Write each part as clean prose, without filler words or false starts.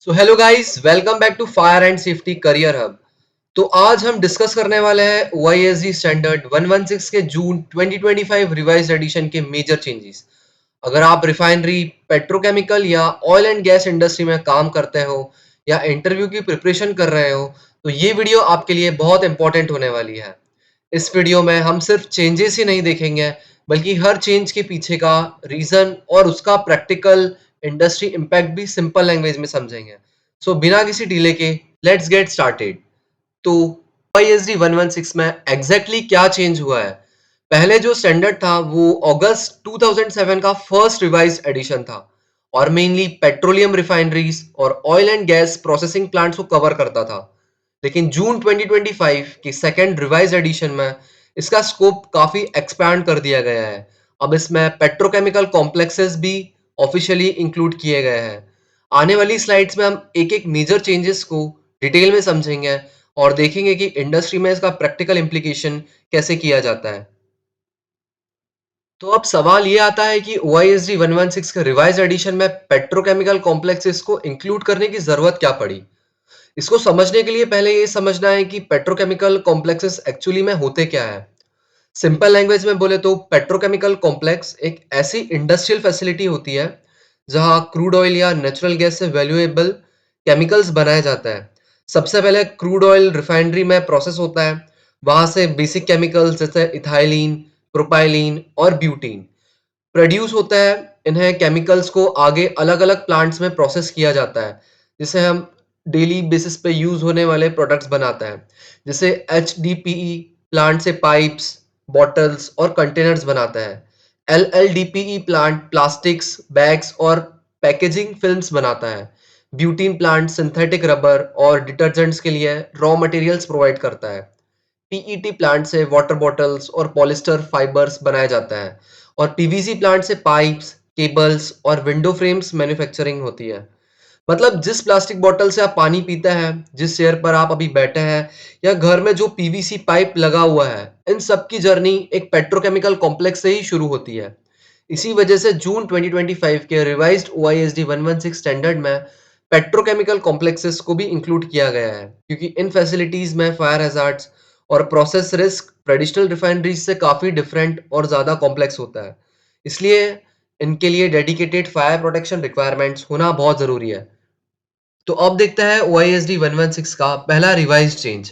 So hello guys, welcome back to fire and safety career hub. तो आज हम discuss करने वाले हैं ओआईएसडी स्टैंडर्ड 116 के जून 2025 रिवाइज्ड एडिशन के मेजर चेंजेस। अगर आप रिफाइनरी, पेट्रोकेमिकल या ऑयल एंड गैस इंडस्ट्री में काम करते हो या इंटरव्यू की प्रिपरेशन कर रहे हो, तो ये वीडियो आपके लिए बहुत इंपॉर्टेंट होने वाली है। इस वीडियो में हम सिर्फ चेंजेस ही नहीं देखेंगे, बल्कि हर चेंज के पीछे का रीजन और उसका प्रैक्टिकल इंडस्ट्री इम्पैक्ट भी सिंपल लैंग्वेज में समझेंगे। सो बिना किसी डिले के लेट्स गेट स्टार्टेड। तो OISD 116 में एग्जैक्टली क्या चेंज हुआ है? पहले जो स्टैंडर्ड था वो अगस्त 2007 का फर्स्ट रिवाइज्ड एडिशन था और मेनली पेट्रोलियम रिफाइनरीज और oil and gas processing plants को कवर करता था। लेकिन जून 2025 की सेकेंड रिवाइज्ड एडिशन में इसका स्कोप काफी एक्सपैंड कर दिया गया है। अब इसमें पेट्रोकेमिकल कॉम्प्लेक्सेस भी ऑफिशियली इंक्लूड किए गए हैं। आने वाली स्लाइड्स में हम एक एक मेजर चेंजेस को डिटेल में समझेंगे और देखेंगे कि इंडस्ट्री में इसका प्रैक्टिकल इम्प्लीकेशन कैसे किया जाता है। तो अब सवाल ये आता है कि OISD 116 के रिवाइज एडिशन में पेट्रोकेमिकल कॉम्प्लेक्सेस को इंक्लूड करने की जरूरत क्या पड़ी? इसको समझने के लिए पहले ये समझना है कि पेट्रोकेमिकल कॉम्प्लेक्सेस एक्चुअली में होते क्या है। सिंपल लैंग्वेज में बोले तो पेट्रोकेमिकल कॉम्प्लेक्स एक ऐसी इंडस्ट्रियल फैसिलिटी होती है जहां क्रूड ऑयल या नेचुरल गैस से वैल्यूएबल केमिकल्स बनाया जाता है। सबसे पहले क्रूड ऑयल रिफाइनरी में प्रोसेस होता है। वहां से बेसिक केमिकल्स जैसे इथाइलिन, प्रोपाइलिन और ब्यूटीन प्रोड्यूस होता है। इन्हें केमिकल्स को आगे अलग अलग प्लांट्स में प्रोसेस किया जाता है, जिसे हम डेली बेसिस पे यूज होने वाले प्रोडक्ट्स बनाता है। जैसे HDPE प्लांट से पाइप्स, बॉटल्स और कंटेनर्स बनाता है। LLDPE प्लांट प्लास्टिक्स, बैग्स और पैकेजिंग फिल्म्स बनाता है। ब्यूटीन प्लांट सिंथेटिक रबर और डिटर्जेंट्स के लिए रॉ मटेरियल्स प्रोवाइड करता है। PET प्लांट से वाटर बॉटल्स और पॉलिस्टर फाइबर्स बनाया जाता है और PVC प्लांट से पाइप्स, केबल्स और विंडो फ्रेम्स मैन्युफैक्चरिंग होती है। मतलब जिस प्लास्टिक बॉटल से आप पानी पीते हैं, जिस चेयर पर आप अभी बैठे हैं या घर में जो PVC पाइप लगा हुआ है, इन सब की जर्नी एक पेट्रोकेमिकल कॉम्प्लेक्स से ही शुरू होती है। इसी वजह से जून 2025 के रिवाइज्ड OISD 116 स्टैंडर्ड में पेट्रोकेमिकल कॉम्प्लेक्सेस को भी इंक्लूड किया गया है, क्योंकि इन फैसिलिटीज में फायर हैजार्ड्स और प्रोसेस रिस्क ट्रेडिशनल रिफाइनरीज से काफी डिफरेंट और ज्यादा कॉम्प्लेक्स होता है। इसलिए इनके लिए डेडिकेटेड फायर प्रोटेक्शन रिक्वायरमेंट्स होना बहुत जरूरी है। तो अब देखते हैं OISD 116 का पहला रिवाइज चेंज।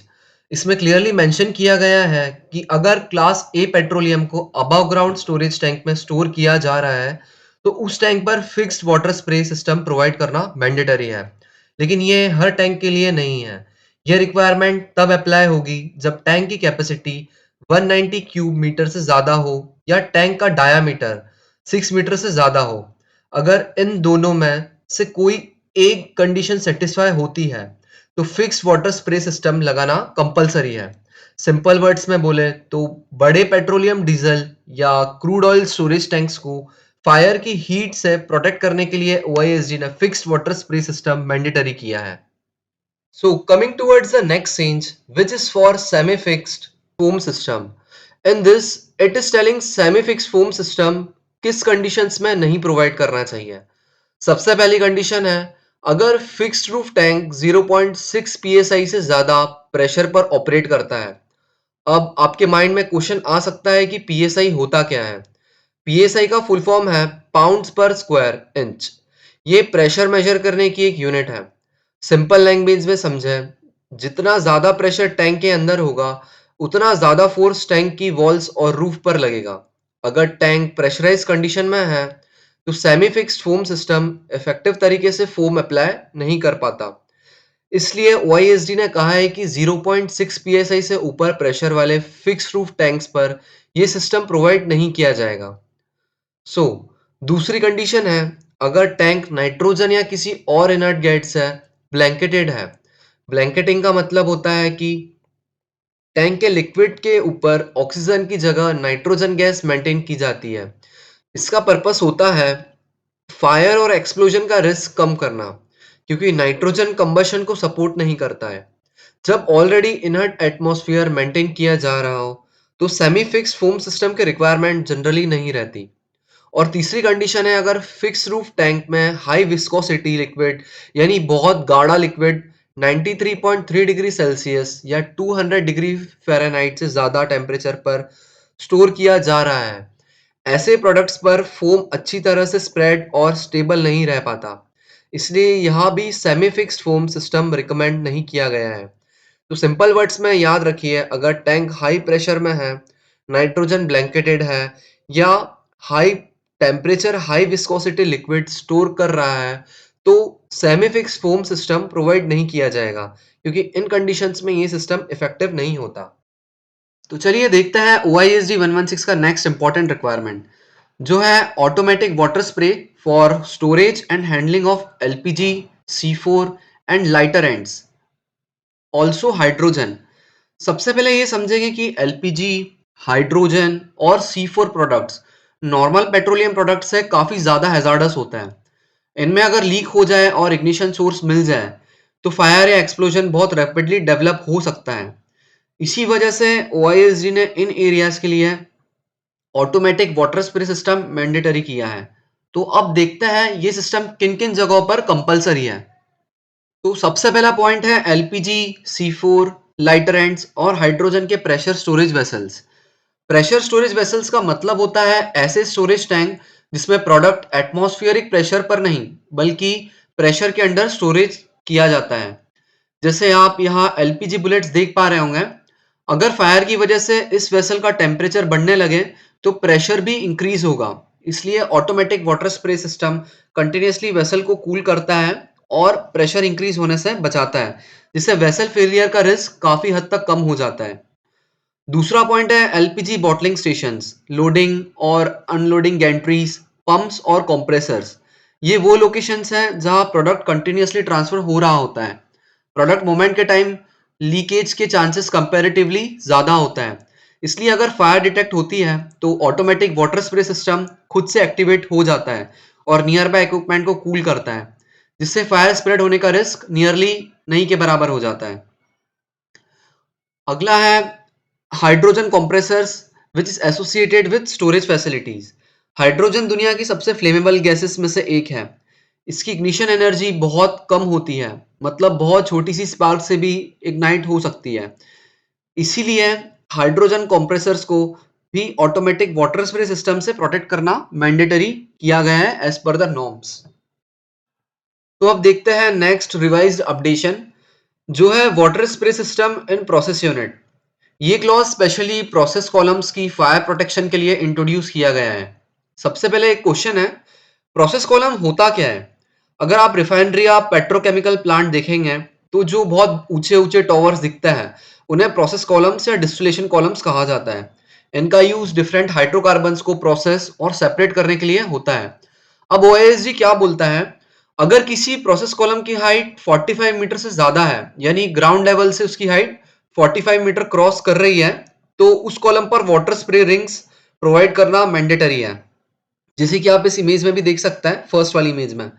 इसमें क्लियरली मेंशन किया गया है कि अगर क्लास ए पेट्रोलियम को अबव ग्राउंड स्टोरेज टैंक में स्टोर किया जा रहा है, तो उस टैंक पर fixed water spray system provide करना मैंडेटरी है। लेकिन ये हर टैंक के लिए नहीं है। यह रिक्वायरमेंट तब अप्लाई होगी जब टैंक की कैपेसिटी 190 क्यूब मीटर से ज्यादा हो या टैंक का डायामीटर 6 मीटर से ज्यादा हो। अगर इन दोनों में से कोई एक कंडीशन सेटिस्फाई होती है, तो फिक्स वाटर स्प्रे सिस्टम लगाना कंपलसरी है। सिंपल वर्ड्स में बोले तो बड़े पेट्रोलियम, डीजल या क्रूड ऑयल स्टोरेज टैंक्स को फायर की हीट से प्रोटेक्ट करने के लिए OISD ने fixed water spray system mandatory किया है। So coming towards the next change, which is for semi-fixed foam system. In this, it is telling semi-fixed foam system किस कंडीशंस में नहीं प्रोवाइड करना चाहिए। सबसे पहली कंडीशन है, अगर फिक्स्ड रूफ टैंक 0.6 psi से ज्यादा प्रेशर पर ऑपरेट करता है। अब आपके माइंड में क्वेश्चन आ सकता है कि PSI होता क्या है? PSI का फुल फॉर्म है पाउंड्स पर स्क्वायर इंच। ये प्रेशर मेजर करने की एक यूनिट है। सिंपल लैंग्वेज में समझें, जितना ज्यादा प्रेशर टैंक के अंदर होगा, उतना ज्यादा फोर्स टैंक की वॉल्स और रूफ पर लगेगा। अगर टैंक प्रेशराइज कंडीशन में है, तो semi fixed foam system effective तरीके से फोम अप्लाई नहीं कर पाता। इसलिए OISD ने कहा है कि 0.6 psi से ऊपर प्रेशर वाले फिक्स्ड रूफ टैंक्स पर यह सिस्टम प्रोवाइड नहीं किया जाएगा। सो दूसरी कंडीशन है, अगर टैंक नाइट्रोजन या किसी और इनर्ट गैस से ब्लैंकेटेड है। ब्लैंकेटिंग का मतलब होता है कि टैंक के लिक्विड के ऊपर ऑक्सीजन की जगह नाइट्रोजन गैस मेंटेन की जाती है। इसका पर्पस होता है फायर और एक्सप्लोजन का रिस्क कम करना, क्योंकि नाइट्रोजन कंबशन को सपोर्ट नहीं करता है। जब ऑलरेडी इनर्ट एटमॉस्फेयर मेंटेन किया जा रहा हो, तो सेमी फिक्स्ड फोम सिस्टम के रिक्वायरमेंट जनरली नहीं रहती। और तीसरी कंडीशन है अगर फिक्स रूफ टैंक में हाई विस्कोसिटी लिक्विड यानी बहुत गाढ़ा लिक्विड 93.3 डिग्री सेल्सियस या 200 डिग्री फ़ारेनहाइट से ज़्यादा टेम्परेचर पर स्टोर किया जा रहा है। ऐसे प्रोडक्ट्स पर फोम अच्छी तरह से स्प्रेड और स्टेबल नहीं रह पाता। इसलिए यहाँ भी semi fixed foam system recommend नहीं किया गया है। तो सिंपल वर्ड्स में याद रखिए, अगर टैंक हाई प्रेशर में है, नाइट्रोजन ब्लैंकेटेड है या high temperature high viscosity liquid store कर रहा है, तो semi fixed foam system provide नहीं किया जाएगा, क्योंकि इन कंडीशंस में ये सिस्टम इफेक्टिव नहीं होता। तो चलिए देखते हैं OISD 116 का नेक्स्ट इंपॉर्टेंट रिक्वायरमेंट, जो है automatic water spray for storage and handling of LPG, C4 and lighter ends, also hydrogen. सबसे पहले ये समझेंगे कि LPG, हाइड्रोजन और C4 products normal petroleum product से काफ़ी ज़्यादा हैजार्डस होता है। इनमें अगर लीक हो जाए और इग्निशन सोर्स मिल जाए, तो फायर या एक्सप्लोजन बहुत रैपिडली डेवलप हो सकता है। इसी वजह से OISD ने इन एरियाज के लिए automatic water spray system mandatory किया है। तो अब देखते हैं ये सिस्टम किन किन जगहों पर कंपलसरी है। तो सबसे पहला पॉइंट है LPG, C4, लाइटर एंड्स और हाइड्रोजन के pressure storage vessels. Pressure storage vessels का मतलब होता है ऐसे स्टोरेज टैंक जिसमें प्रोडक्ट एटमॉस्फेरिक प्रेशर पर नहीं बल्कि प्रेशर के अंडर स्टोरेज किया जाता है। जैसे आप यहाँ LPG बुलेट्स देख पा रहे होंगे। अगर फायर की वजह से इस वेसल का टेम्परेचर बढ़ने लगे तो प्रेशर भी इंक्रीज होगा। इसलिए automatic water spray system continuously vessel को कूल करता है और प्रेशर इंक्रीज होने से बचाता है, जिससे वेसल फेलियर का रिस्क काफी हद तक कम हो जाता है। दूसरा पॉइंट है LPG बॉटलिंग स्टेशंस, लोडिंग और अनलोडिंग गैंट्रीज, पंप्स और कंप्रेसर्स। ये वो लोकेशंस हैं जहां प्रोडक्ट कंटिन्यूसली ट्रांसफर हो रहा होता है। प्रोडक्ट मूवमेंट के टाइम लीकेज के चांसेस कंपैरेटिवली ज़्यादा होता है। इसलिए अगर फायर डिटेक्ट होती है तो ऑटोमेटिक वाटर स्प्रे सिस्टम खुद से एक्टिवेट हो जाता है और नियर बाय इक्विपमेंट को कूल करता है, जिससे फायर स्प्रेड होने का रिस्क नियरली नहीं के बराबर हो जाता है। अगला है hydrogen compressors which is associated with storage facilities. Hydrogen दुनिया की सबसे फ्लेमेबल गैसेस में से एक है। इसकी इग्निशन एनर्जी बहुत कम होती है, मतलब बहुत छोटी सी स्पार्क से भी इग्नाइट हो सकती है। इसीलिए हाइड्रोजन कंप्रेसर्स को भी ऑटोमेटिक वाटर स्प्रे सिस्टम से प्रोटेक्ट करना मैंडेटरी किया गया है एज पर द नॉर्म्स। तो अब देखते हैं नेक्स्ट रिवाइज्ड अपडेशन, जो है water spray system in process unit. ये क्लॉज स्पेशली प्रोसेस कॉलम्स की फायर प्रोटेक्शन के लिए इंट्रोड्यूस किया गया है। सबसे पहले एक क्वेश्चन है, प्रोसेस कॉलम होता क्या है? अगर आप रिफाइनरी या पेट्रोकेमिकल प्लांट देखेंगे तो जो बहुत ऊंचे ऊंचे टॉवर्स दिखते हैं उन्हें प्रोसेस कॉलम्स या डिस्टिलेशन कॉलम्स कहा जाता है। इनका यूज डिफरेंट हाइड्रोकार्बन्स को प्रोसेस और सेपरेट करने के लिए होता है। अब OISD क्या बोलता है, अगर किसी प्रोसेस कॉलम की हाइट 45 मीटर से ज्यादा है, यानी ग्राउंड लेवल से उसकी हाइट 45 मीटर क्रॉस कर रही है, तो उस कॉलम पर वाटर स्प्रे रिंग्स प्रोवाइड करना मैंडेटरी है। जैसे कि आप इस इमेज में भी देख सकते हैं, फर्स्ट वाली इमेज में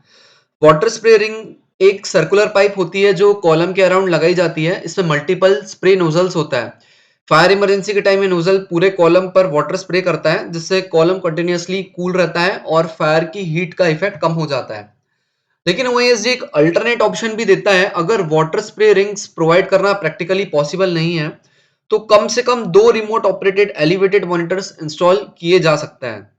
वाटर स्प्रे रिंग एक सर्कुलर पाइप होती है जो कॉलम के अराउंड लगाई जाती है। इसमें मल्टीपल स्प्रे नोजल्स होता है। फायर इमरजेंसी के टाइम ये नोजल पूरे कॉलम पर वाटर स्प्रे करता है, जिससे कॉलम कंटिन्यूअसली कूल रहता है और फायर की हीट का इफेक्ट कम हो जाता है। लेकिन OISD एक अल्टरनेट ऑप्शन भी देता है, अगर वाटर स्प्रे रिंग्स प्रोवाइड करना प्रैक्टिकली पॉसिबल नहीं है तो कम से कम 2 remote operated elevated monitors install किए जा सकते हैं।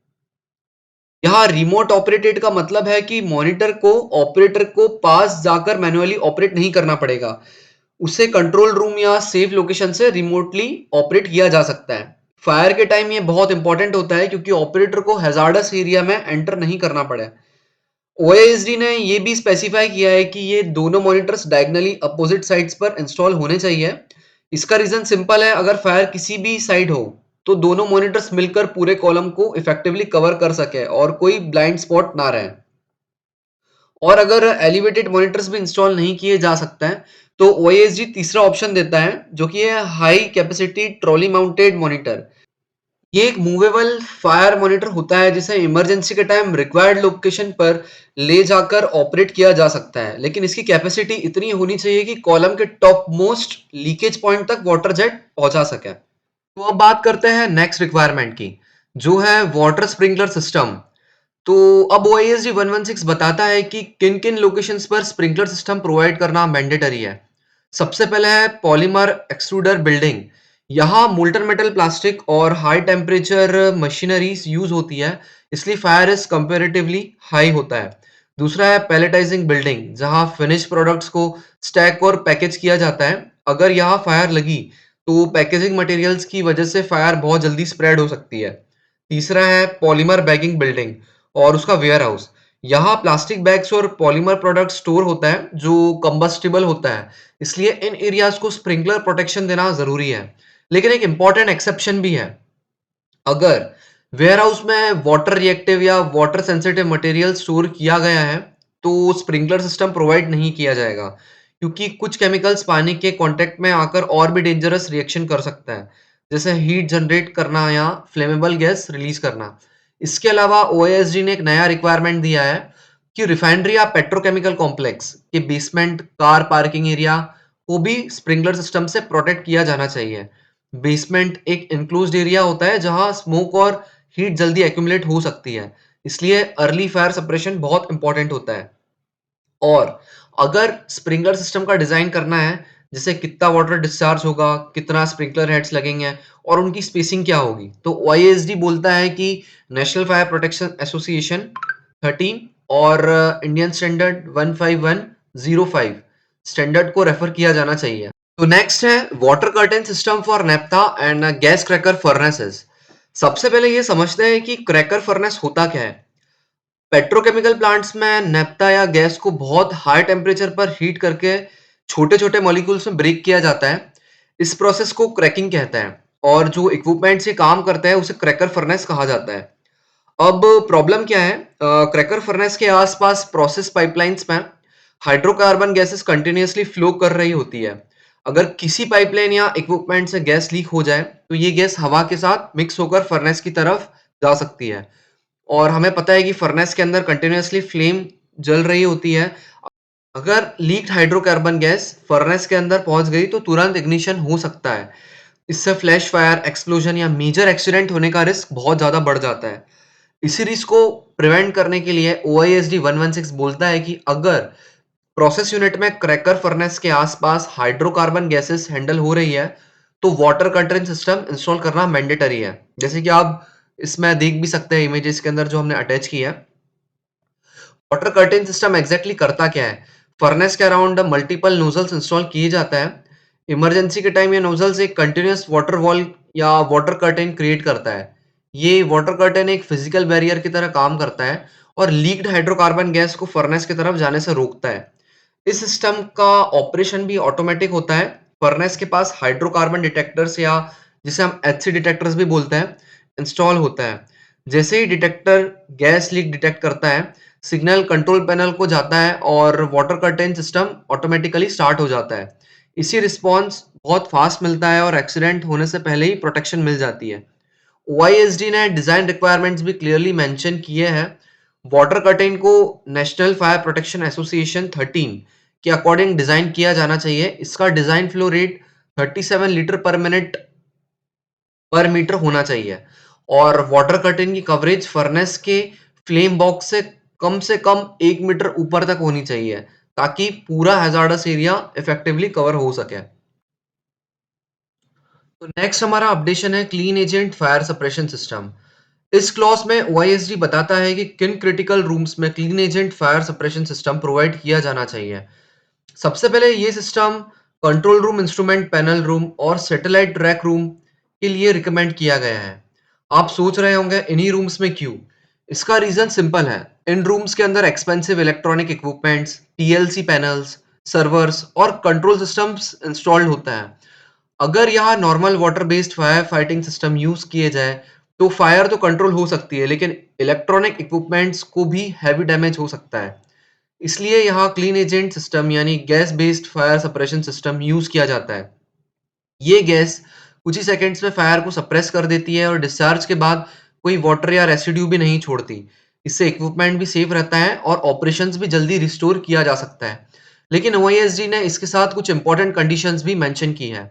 यहाँ रिमोट ऑपरेटेड का मतलब है कि मॉनिटर को ऑपरेटर को पास जाकर मैन्युअली ऑपरेट नहीं करना पड़ेगा। उसे कंट्रोल रूम या सेफ लोकेशन से रिमोटली ऑपरेट किया जा सकता है। फायर के टाइम ये बहुत इंपॉर्टेंट होता है क्योंकि ऑपरेटर को हैजार्डस एरिया में एंटर नहीं करना पड़े। OISD ने ये भी स्पेसिफाई किया है कि ये दोनों मॉनिटर्स डायगनली अपोजिट साइड्स पर इंस्टॉल होने चाहिए। इसका रीजन सिंपल है, अगर फायर किसी भी साइड हो तो दोनों मॉनिटर्स मिलकर पूरे कॉलम को इफेक्टिवली कवर कर सके और कोई ब्लाइंड स्पॉट ना रहे। और अगर एलिवेटेड मॉनिटर्स भी इंस्टॉल नहीं किए जा सकते हैं तो OISD तीसरा ऑप्शन देता है, जो कि है high capacity trolley mounted monitor. ये एक मूवेबल फायर मॉनिटर होता है जिसे इमरजेंसी के टाइम रिक्वायर्ड लोकेशन पर ले जाकर ऑपरेट किया जा सकता है, लेकिन इसकी कैपेसिटी इतनी होनी चाहिए कि कॉलम के टॉप मोस्ट लीकेज पॉइंट तक वाटर जेट पहुंचा सके। तो अब बात करते हैं नेक्स्ट रिक्वायरमेंट की, जो है वाटर स्प्रिंकलर सिस्टम। तो अब OISD 116 बताता है कि किन-किन लोकेशंस पर स्प्रिंकलर सिस्टम प्रोवाइड करना मैंडेटरी है। सबसे पहले है पॉलीमर एक्सट्रूडर बिल्डिंग। यहाँ मोल्टन मेटल प्लास्टिक और हाई टेम्परेचर मशीनरीज यूज होती है, इसलिए फायर रिस्क कंपैरेटिवली हाई होता है। दूसरा है पैलेटाइजिंग बिल्डिंग, जहाँ फिनिश प्रोडक्ट्स को स्टैक और पैकेज किया जाता है। अगर यहाँ फायर लगी, तो पैकेजिंग मटेरियल्स की वजह से फायर बहुत जल्दी स्प्रेड हो सकती है। तीसरा है पॉलीमर बैगिंग बिल्डिंग और उसका वेयर हाउस। यहाँ प्लास्टिक बैग्स और पॉलीमर प्रोडक्ट स्टोर होता है जो कंबस्टिबल होता है, इसलिए इन एरियाज को स्प्रिंकलर प्रोटेक्शन देना जरूरी है। लेकिन एक इंपॉर्टेंट एक्सेप्शन भी है। अगर वेयरहाउस में वाटर रिएक्टिव या वाटर सेंसिटिव मटेरियल स्टोर किया गया है, तो स्प्रिंकलर सिस्टम प्रोवाइड नहीं किया जाएगा, क्योंकि कुछ केमिकल्स पानी के कांटेक्ट में आकर और भी डेंजरस रिएक्शन कर सकता है, जैसे हीट जनरेट करना या फ्लेमेबल गैस रिलीज करना। इसके अलावा ओएसडी ने एक नया रिक्वायरमेंट दिया है कि रिफाइनरी या पेट्रोकेमिकल कॉम्प्लेक्स के बेसमेंट, कार पार्किंग एरिया को भी स्प्रिंकलर सिस्टम से प्रोटेक्ट किया जाना चाहिए। बेसमेंट एक इनक्लोज्ड एरिया होता है जहां स्मोक और हीट जल्दी एक्यूमुलेट हो सकती है, इसलिए अर्ली फायर सप्रेशन बहुत इंपॉर्टेंट होता है। और अगर स्प्रिंकलर सिस्टम का डिजाइन करना है, जैसे कितना वाटर डिस्चार्ज होगा, कितना स्प्रिंकलर हेड्स लगेंगे और उनकी स्पेसिंग क्या होगी, तो OISD बोलता है कि नेशनल फायर प्रोटेक्शन एसोसिएशन 13 और इंडियन स्टैंडर्ड 15105 स्टैंडर्ड को रेफर किया जाना चाहिए। तो नेक्स्ट है water curtain system for naphtha and gas cracker furnaces. सबसे पहले ये समझते हैं कि क्रैकर फर्नेस होता क्या है। पेट्रोकेमिकल प्लांट्स में नेप्था या गैस को बहुत हाई टेम्परेचर पर हीट करके छोटे-छोटे मॉलिक्यूल्स में ब्रेक किया जाता है। इस प्रोसेस को क्रैकिंग कहते हैं और जो इक्विपमेंट से काम करता है उसे क्रैकर फर्नेस कहा जाता है। अब प्रॉब्लम क्या है? क्रैकर फर्नेस के आसपास प्रोसेस पाइपलाइंस में हाइड्रोकार्बन गैसेस कंटिन्यूअसली फ्लो कर रही होती है। अगर किसी पाइपलाइन या इक्विपमेंट से गैस लीक हो जाए, तो ये गैस हवा के साथ मिक्स होकर फर्नेस की तरफ जा सकती है। और हमें पता है कि फर्नेस के अंदर कंटिन्यूअसली फ्लेम जल रही होती है। अगर लीक्ड हाइड्रोकार्बन गैस फर्नेस के अंदर पहुंच गई, तो तुरंत इग्निशन हो सकता है। इससे फ्लैश फायर, एक्सप्लोजन या मेजर एक्सीडेंट होने का रिस्क बहुत ज़्यादा बढ़ जाता है। इसी रिस्क को प्रिवेंट करने के लिए OISD 116 बोलता है कि अगर प्रोसेस यूनिट में क्रैकर फर्नेस के आसपास हाइड्रोकार्बन गैसेस हैंडल हो रही है, तो वाटर कंटेन सिस्टम इंस्टॉल करना मैंडेटरी है। जैसे कि आप इसमें देख भी सकते हैं इमेजेस के अंदर जो हमने अटैच किया है। वाटर कर्टेन सिस्टम एग्जैक्टली करता क्या है? फर्नेस के अराउंड मल्टीपल नोजल्स इंस्टॉल किए जाता है। इमरजेंसी के टाइम ये नोजल्स एक कंटिन्यूअस वाटर वॉल या वाटर कर्टेन क्रिएट करता है। ये वाटर कर्टेन एक फिजिकल बैरियर की तरह काम करता है और लीक्ड हाइड्रोकार्बन गैस को फर्नेस की तरफ जाने से रोकता है। इस सिस्टम का ऑपरेशन भी ऑटोमेटिक होता है। फर्नेस के पास हाइड्रोकार्बन डिटेक्टर्स या जिसे हम एचसी डिटेक्टर्स भी बोलते हैं, इंस्टॉल होता है। जैसे ही डिटेक्टर गैस लीक डिटेक्ट करता है, सिग्नल कंट्रोल पैनल को जाता है और water curtain system automatically start हो जाता है। इसी रिस्पॉन्स बहुत फास्ट मिलता है और एक्सीडेंट होने से पहले ही प्रोटेक्शन मिल जाती है। OISD ने डिजाइन रिक्वायरमेंट्स भी क्लियरली मेंशन किए हैं। वाटर कर्टेन को नेशनल फायर प्रोटेक्शन एसोसिएशन 13 के अकॉर्डिंग डिजाइन किया जाना चाहिए। इसका डिजाइन फ्लो रेट 37 लीटर पर मिनट पर मीटर होना चाहिए और वाटर कर्टेन की कवरेज फर्नेस के फ्लेम बॉक्स से कम 1 मीटर ऊपर तक होनी चाहिए, ताकि पूरा हैजार्डस एरिया इफेक्टिवली कवर हो सके। तो नेक्स्ट हमारा अपडेशन है clean agent fire suppression system. इस क्लॉज में OISD बताता है कि किन क्रिटिकल रूम्स में clean agent fire suppression system provide किया जाना चाहिए। सबसे पहले ये system control room, instrument panel room और सैटेलाइट ट्रैक रूम के लिए रिकमेंड किया गया है। आप सोच रहे होंगे इन्हीं रूम्स में क्यों? इसका रीजन सिंपल है। इन रूम्स के अंदर expensive electronic equipments, TLC panels, servers और कंट्रोल सिस्टम्स इंस्टॉल्ड होता है। अगर यहाँ normal water based fire fighting system use किए जाए, तो फायर तो कंट्रोल हो सकती है, लेकिन इलेक्ट्रॉनिक इक्विपमेंट्स को भी हैवी डैमेज हो सकता है। इसलिए यहाँ क्लीन एजेंट सिस्टम यानी gas based fire suppression system use किया जाता है। ये गैस कुछ ही सेकंड्स में फायर को सप्रेस कर देती है और डिस्चार्ज के बाद कोई वाटर या रेसिड्यू भी नहीं छोड़ती। इससे इक्विपमेंट भी सेफ रहता है और ऑपरेशंस भी जल्दी रिस्टोर किया जा सकता है। लेकिन OISD ने इसके साथ कुछ इंपॉर्टेंट कंडीशंस भी मेंशन की है।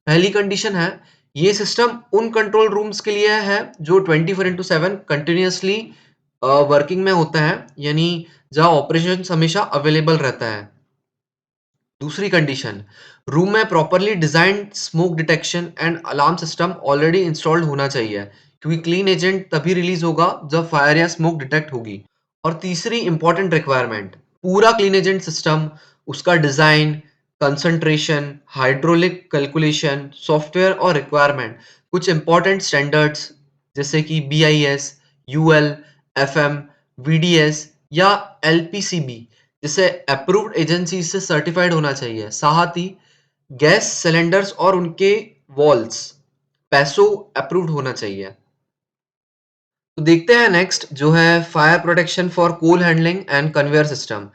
पहली कंडीशन है, ये सिस्टम उन कंट्रोल रूम्स के लिए है जो 24/7 कंटिन्यूअसली वर्किंग में होता है, यानी जहाँ ऑपरेशंस हमेशा अवेलेबल रहता है। दूसरी कंडीशन, रूम में properly designed smoke detection and alarm system already installed होना चाहिए, क्योंकि क्लीन एजेंट तभी रिलीज होगा जब फायर या स्मोक डिटेक्ट होगी। और तीसरी इंपॉर्टेंट रिक्वायरमेंट, पूरा क्लीन एजेंट सिस्टम, उसका design, concentration, hydraulic calculation, software और रिक्वायरमेंट, कुछ इंपॉर्टेंट स्टैंडर्ड्स जैसे कि BIS, UL, FM, VDS या LPCB जिसे अप्रूव्ड एजेंसी से सर्टिफाइड होना चाहिए। साथ ही गैस सिलेंडर्स और उनके वॉल्स पैसो अप्रूव्ड होना चाहिए। तो देखते हैं नेक्स्ट जो है fire protection for coal handling and conveyor system.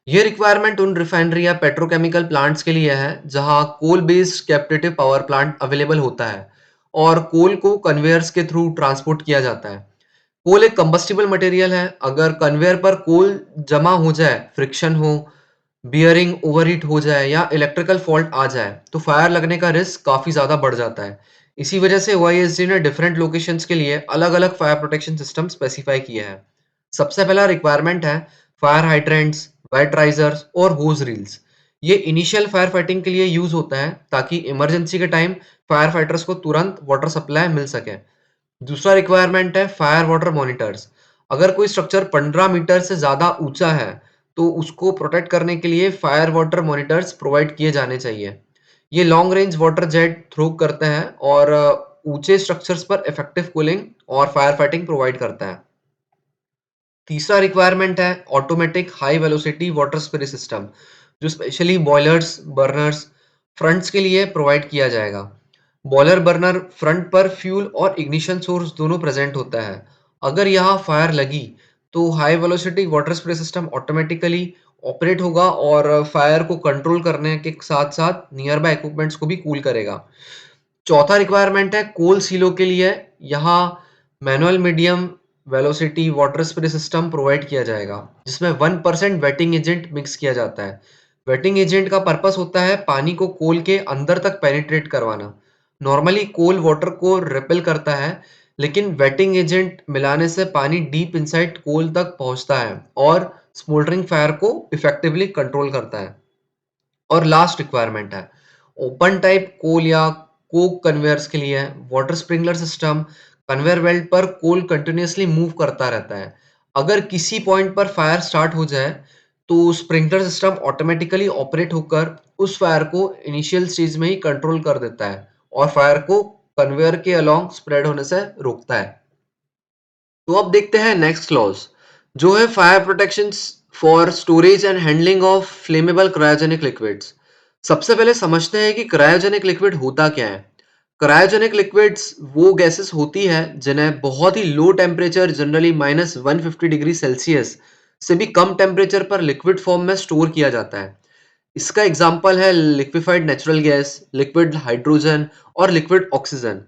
ये रिक्वायरमेंट उन रिफाइनरी या पेट्रोकेमिकल प्लांट्स के लिए है जहां coal based capacitive power plant available होता है और कोल को कन्वेयर्स के थ्रू ट्रांसपोर्ट किया जाता है। कोल एक कंबस्टिबल मटेरियल है। अगर कन्वेयर पर कोल जमा हो जाए, फ्रिक्शन हो, बियरिंग ओवरहीट हो जाए या इलेक्ट्रिकल फॉल्ट आ जाए तो फायर लगने का रिस्क काफी ज्यादा बढ़ जाता है। इसी वजह से OISD ने डिफरेंट लोकेशंस के लिए अलग-अलग फायर प्रोटेक्शन सिस्टम स्पेसिफाई किए हैं। सबसे पहला रिक्वायरमेंट है फायर हाइड्रेंट्स, वेट राइजर्स और होज रील्स। ये इनिशियल फायर फाइटिंग के लिए यूज होता है ताकि इमरजेंसी के टाइम फायर फाइटर्स को तुरंत वाटर सप्लाई मिल सके। दूसरा रिक्वायरमेंट है फायर वाटर मॉनिटर्स। अगर कोई स्ट्रक्चर 15 मीटर से ज़्यादा ऊंचा है, तो उसको प्रोटेक्ट करने के लिए फायर वाटर मॉनिटर्स प्रोवाइड किए जाने चाहिए। ये long range water jet throw करते हैं और ऊंचे स्ट्रक्चर्स पर इफेक्टिव कूलिंग और फायर फाइटिंग प्रोवाइड करता है। तीसरा रिक्वायरमेंट है automatic high velocity water spray system, जो स्पेशली बॉयलर्स, बर्नर्स, फ्रंट्स के लिए प्रोवाइड किया जाएगा। बॉयलर बर्नर फ्रंट पर फ्यूल और इग्निशन सोर्स दोनों प्रेजेंट होता है। अगर यहाँ फायर लगी तो high velocity water spray system automatically operate होगा और फायर को कंट्रोल करने के साथ साथ नियर बाय इक्विपमेंट्स को भी कूल करेगा। चौथा रिक्वायरमेंट है कोल सीलो के लिए। यहाँ manual medium velocity water spray system provide किया जाएगा जिसमें 1% वेटिंग एजेंट मिक्स किया जाता है। वेटिंग एजेंट का पर्पस होता है पानी को कोल के अंदर तक पेनिट्रेट करवाना। नॉर्मली कोल वाटर को रिपेल करता है, लेकिन वेटिंग एजेंट मिलाने से पानी डीप इनसाइड कोल तक पहुंचता है और स्मोल्डरिंग फायर को इफेक्टिवली कंट्रोल करता है। और लास्ट रिक्वायरमेंट है ओपन टाइप कोल या कोक कन्वेयर्स के लिए water sprinkler system. Conveyor belt पर कोल कंटिन्यूअसली मूव करता रहता है। अगर किसी पॉइंट पर फायर स्टार्ट हो जाए तो स्प्रिंकलर सिस्टम ऑटोमेटिकली ऑपरेट होकर उस फायर को इनिशियल स्टेज में ही कंट्रोल कर देता है और फायर को कन्वेयर के अलोंग स्प्रेड होने से रोकता है। तो अब देखते हैं नेक्स्ट क्लॉज जो है fire protection for storage and handling of flammable cryogenic liquids. सबसे पहले समझते हैं कि क्रायोजेनिक लिक्विड होता क्या है। क्रायोजेनिक लिक्विड्स वो गैसेस होती है जिन्हें बहुत ही low temperature, generally -150 degree Celsius से भी कम टेम्परेचर पर लिक्विड फॉर्म में स्टोर किया जाता है। इसका एग्जाम्पल है liquefied natural gas, liquid hydrogen और लिक्विड ऑक्सीजन।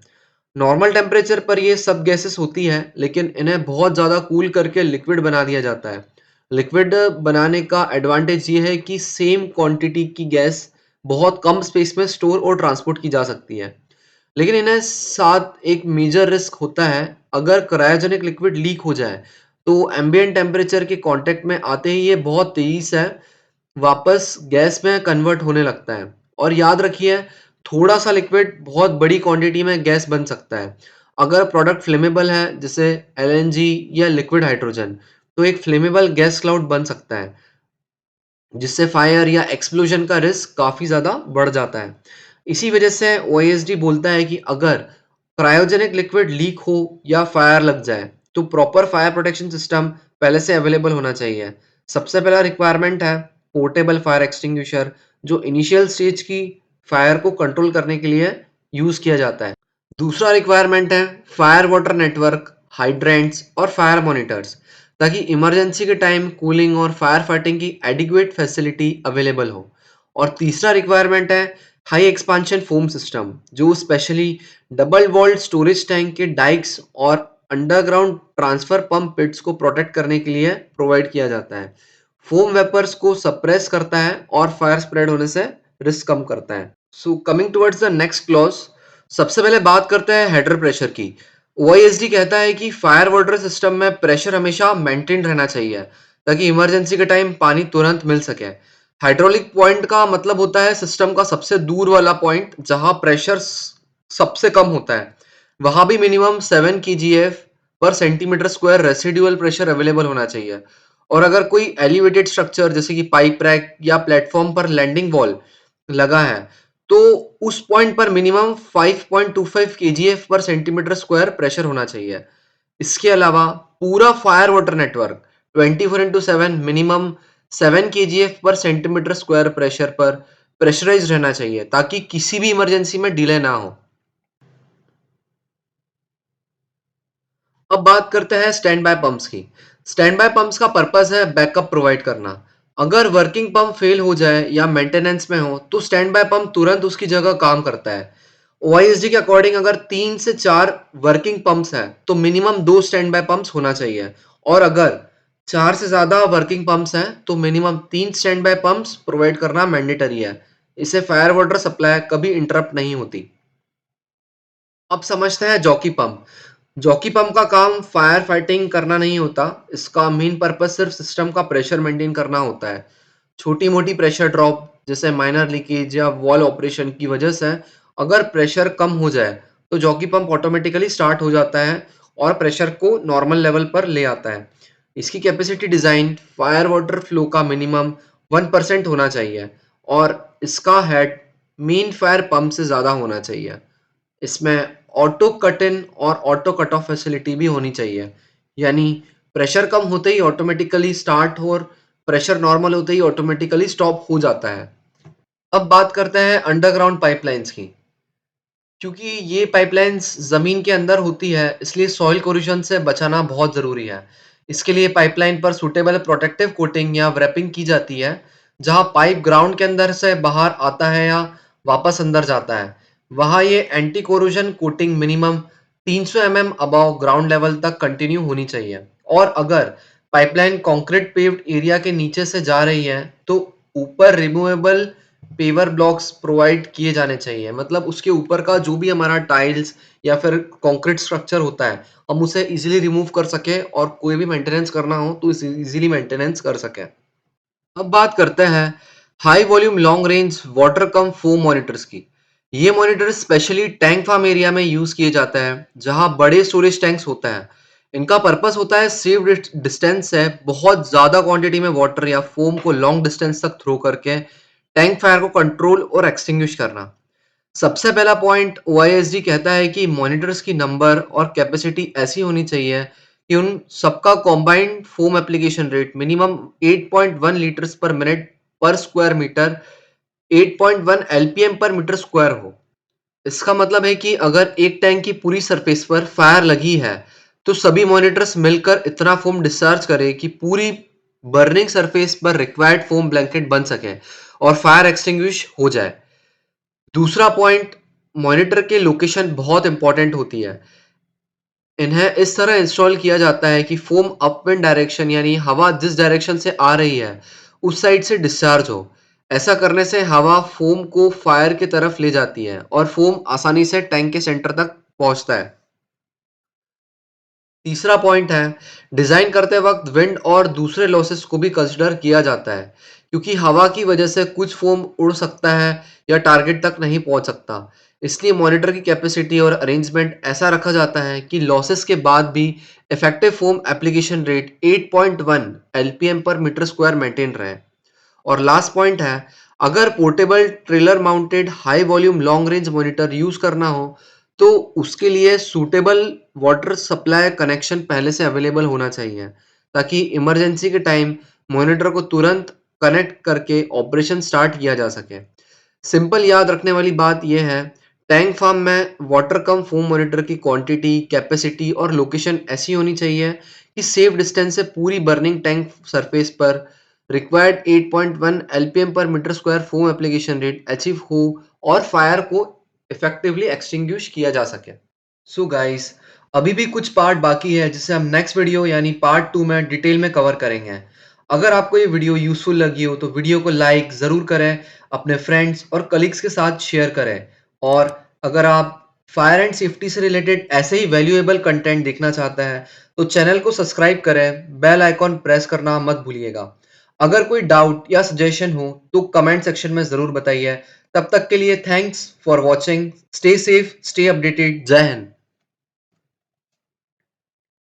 नॉर्मल टेम्परेचर पर ये सब गैसेस होती है, लेकिन इन्हें बहुत ज़्यादा कूल करके लिक्विड बना दिया जाता है। लिक्विड बनाने का एडवांटेज ये है कि सेम क्वांटिटी की गैस बहुत कम स्पेस में स्टोर और ट्रांसपोर्ट की जा सकती है। लेकिन इन्हें साथ एक मेजर रिस्क होता है। अगर क्रायोजेनिक लिक्विड लीक हो जाए तो एम्बिएंट टेम्परेचर के कांटेक्ट में आते ही ये बहुत तेजी से वापस गैस में कन्वर्ट होने लगता है। और याद रखिए, थोड़ा सा लिक्विड बहुत बड़ी क्वांटिटी में गैस बन सकता है। अगर प्रोडक्ट फ्लेमेबल है जैसे LNG या लिक्विड हाइड्रोजन, तो एक फ्लेमेबल गैस क्लाउड बन सकता है जिससे फायर या एक्सप्लोजन का रिस्क काफ़ी ज़्यादा बढ़ जाता है। इसी वजह से OISD बोलता है कि अगर क्रायोजेनिक लिक्विड लीक हो या फायर लग जाए तो प्रॉपर फायर प्रोटेक्शन सिस्टम पहले से अवेलेबल होना चाहिए। सबसे पहला रिक्वायरमेंट है पोर्टेबल फायर एक्सटिंग्विशर, जो इनिशियल स्टेज की फायर को कंट्रोल करने के लिए यूज़ किया जाता है। दूसरा रिक्वायरमेंट है फायर वाटर नेटवर्क, हाइड्रेंट्स और फायर मॉनिटर्स, ताकि इमरजेंसी के टाइम कूलिंग और फायर फाइटिंग की एडिक्वेट फैसिलिटी अवेलेबल हो। और तीसरा रिक्वायरमेंट है हाई एक्सपांशन फोम सिस्टम, जो specially double walled storage tank के डाइक्स और अंडरग्राउंड ट्रांसफर पंप पिट्स को प्रोटेक्ट करने के लिए प्रोवाइड किया जाता है। फोम वेपर्स को सप्रेस करता है और फायर स्प्रेड होने से रिस्क कम करता है। So coming towards the next clause, सबसे पहले बात करते हैं हेडर प्रेशर की। ओआईएसडी कहता है कि फायर वाटर सिस्टम में प्रेशर हमेशा मेंटेन रहना चाहिए ताकि इमरजेंसी के टाइम पानी तुरंत मिल सके। हाइड्रोलिक पॉइंट का मतलब होता है सिस्टम का सबसे दूर वाला पॉइंट जहां प्रेशर सबसे कम होता है। वहां भी मिनिमम 7 kgf पर centimetre square residual pressure available होना चाहिए। और अगर कोई एलिवेटेड स्ट्रक्चर जैसे कि पाइप रैक या प्लेटफॉर्म पर लैंडिंग वॉल लगा है तो उस पॉइंट पर मिनिमम 5.25 kgf पर सेंटीमीटर स्क्वायर प्रेशर होना चाहिए। इसके अलावा पूरा fire water network 24/7 minimum 7 kgf पर सेंटीमीटर स्क्वायर प्रेशर पर प्रेशराइज रहना चाहिए ताकि किसी भी इमरजेंसी में डिले ना हो। अब बात करते हैं स्टैंड बाय पंप्स की। स्टैंड बाय पंप्स का पर्पस है बैकअप प्रोवाइड करना। अगर वर्किंग पंप फेल हो जाए या मेंटेनेंस में हो तो स्टैंड बाय पंप तुरंत उसकी जगह काम करता है। ओआईएसडी के अकॉर्डिंग अगर 3 से 4 वर्किंग पंप्स हैं तो मिनिमम 2 स्टैंड बाय पंप्स होना चाहिए। और अगर 4 से ज्यादा वर्किंग पंप्स हैं तो minimum 3 stand by pumps provide करना मैंडेटरी है। इससे फायर वाटर सप्लाई कभी इंटरप्ट नहीं होती। अब समझते हैं जॉकी पंप। जॉकी पंप का काम फायर फाइटिंग करना नहीं होता। इसका मेन पर्पस सिर्फ सिस्टम का प्रेशर मेंटेन करना होता है। छोटी मोटी प्रेशर ड्रॉप जैसे माइनर लीकेज या वॉल ऑपरेशन की वजह से अगर प्रेशर कम हो जाए तो जॉकी पंप ऑटोमेटिकली स्टार्ट हो जाता है और प्रेशर को नॉर्मल लेवल पर ले आता है। इसकी capacity design fire water flow का मिनिमम 1% होना चाहिए और इसका हेड मेन फायर पंप से ज़्यादा होना चाहिए। इसमें ऑटो कट इन और ऑटो कट ऑफ फैसिलिटी भी होनी चाहिए। यानी प्रेशर कम होते ही ऑटोमेटिकली स्टार्ट हो और प्रेशर नॉर्मल होते ही ऑटोमेटिकली स्टॉप हो जाता है। अब बात करते हैं अंडरग्राउंड पाइपलाइंस की। क्योंकि ये पाइपलाइंस ज़मीन के अंदर होती है इसलिए सॉइल कोरोजन से बचाना बहुत ज़रूरी है। इसके लिए पाइपलाइन पर सूटेबल प्रोटेक्टिव कोटिंग या व्रैपिंग की जाती है। जहाँ पाइप ग्राउंड के अंदर से बाहर आता है या वापस अंदर जाता है वहाँ ये anti corrosion coating minimum 300 mm above ground level तक कंटिन्यू होनी चाहिए। और अगर पाइपलाइन कंक्रीट पेव्ड एरिया के नीचे से जा रही है तो ऊपर रिमूवेबल पेवर ब्लॉक्स प्रोवाइड किए जाने चाहिए। मतलब उसके ऊपर का जो भी हमारा टाइल्स या फिर कंक्रीट स्ट्रक्चर होता है हम उसे इजीली रिमूव कर सके और कोई भी मेंटेनेंस करना हो तो इसे इजीली मेंटेनेंस कर सके। अब बात करते हैं high volume long range water cum foam monitors की। ये monitor specially tank farm area में यूज किए जाते हैं जहां बड़े स्टोरेज टैंक्स होते हैं। इनका पर्पस होता है सेफ डिस्टेंस से बहुत ज्यादा क्वांटिटी में वाटर या फोम को लॉन्ग डिस्टेंस तक थ्रो करके टैंक फायर को कंट्रोल और एक्सटिंग्विश करना। सबसे पहला पॉइंट ओआईएसडी कहता है कि मॉनिटर्स की नंबर और कैपेसिटी ऐसी होनी चाहिए कि उन सबका combined foam application rate minimum 8.1 litres पर मिनट पर स्क्वायर मीटर 8.1 एलपीएम पर मीटर स्क्वायर हो। इसका मतलब है कि अगर एक टैंक की पूरी सरफेस पर फायर लगी है तो सभी मॉनिटर्स मिलकर इतना फोम डिस्चार्ज करें कि पूरी बर्निंग सरफेस पर रिक्वायर्ड फोम ब्लैंकेट बन सके और फायर एक्सटिंग्विश हो जाए। दूसरा पॉइंट मॉनिटर के लोकेशन बहुत इंपॉर्टेंट होती है। इन्हें इस तरह इंस्टॉल किया जाता है कि फोम अपविंड डायरेक्शन यानी हवा जिस डायरेक्शन से आ रही है उस साइड से डिस्चार्ज हो। ऐसा करने से हवा फोम को फायर की तरफ ले जाती है और फोम आसानी से टैंक के सेंटर तक पहुंचता है। तीसरा पॉइंट है डिजाइन करते वक्त विंड और दूसरे लॉसेस को भी कंसिडर किया जाता है क्योंकि हवा की वजह से कुछ फोम उड़ सकता है या टारगेट तक नहीं पहुंच सकता। इसलिए मॉनिटर की कैपेसिटी और अरेंजमेंट ऐसा रखा जाता है कि लॉसेस के बाद भी effective foam application rate 8.1 LPM पर मीटर स्क्वायर मेंटेन रहे। और लास्ट पॉइंट है अगर portable trailer mounted high volume long range monitor use करना हो तो उसके लिए सूटेबल वाटर सप्लाई कनेक्शन पहले से अवेलेबल होना चाहिए ताकि इमरजेंसी के टाइम मॉनिटर को तुरंत कनेक्ट करके ऑपरेशन स्टार्ट किया जा सके। सिंपल याद रखने वाली बात यह है टैंक फार्म में वाटर कम फोम मॉनिटर की क्वांटिटी कैपेसिटी और लोकेशन ऐसी होनी चाहिए कि सेफ डिस्टेंस से पूरी बर्निंग टैंक सरफेस पर रिक्वायर्ड 8.1 एलपीएम पर metre square foam application rate achieve हो और फायर को इफेक्टिवली एक्सटिंग्विश किया जा सके। सो गाइस अभी भी कुछ पार्ट बाकी है जिसे हम नेक्स्ट वीडियो यानी पार्ट 2 में डिटेल में कवर करेंगे। अगर आपको ये वीडियो यूजफुल लगी हो तो वीडियो को लाइक ज़रूर करें, अपने फ्रेंड्स और कलीग्स के साथ शेयर करें। और अगर आप फायर एंड सेफ्टी से रिलेटेड ऐसे ही वैल्यूएबल कंटेंट देखना चाहता है तो चैनल को सब्सक्राइब करें, बेल आइकॉन प्रेस करना मत भूलिएगा। अगर कोई डाउट या सजेशन हो तो कमेंट सेक्शन में ज़रूर बताइए। तब तक के लिए thanks for watching. Stay safe, stay updated. जय हिंद।